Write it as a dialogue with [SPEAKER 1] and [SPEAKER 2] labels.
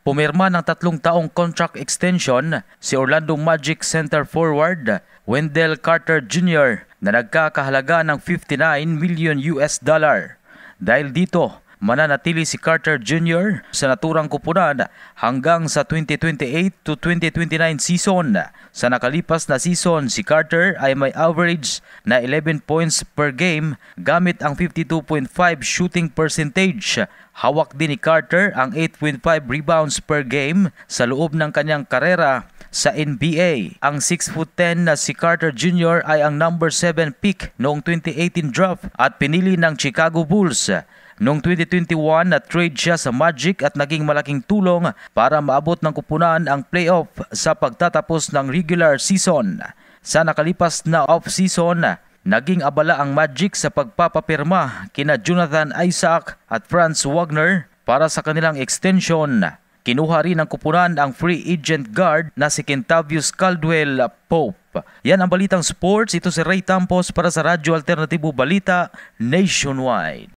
[SPEAKER 1] Pumirma ng 3 taong contract extension si Orlando Magic center forward Wendell Carter Jr. na nagkakahalaga ng $59 million. Dahil dito, mananatili si Carter Jr. sa naturang kupunan hanggang sa 2028 to 2029 season. Sa nakalipas na season, si Carter ay may average na 11 points per game gamit ang 52.5 shooting percentage. Hawak din ni Carter ang 8.5 rebounds per game sa loob ng kanyang karera sa NBA. Ang 6'10" na si Carter Jr. ay ang number 7 pick noong 2018 draft at pinili ng Chicago Bulls. Noong 2021 na-trade siya sa Magic at naging malaking tulong para maabot ng kupunan ang playoff sa pagtatapos ng regular season. Sa nakalipas na off-season, naging abala ang Magic sa pagpapapirma kina Jonathan Isaac at Franz Wagner para sa kanilang extension. Kinuha rin ng kupunan ang free agent guard na si Kentavious Caldwell Pope. Yan ang Balitang Sports. Ito si Ray Tampos para sa Radyo Alternatibo Balita Nationwide.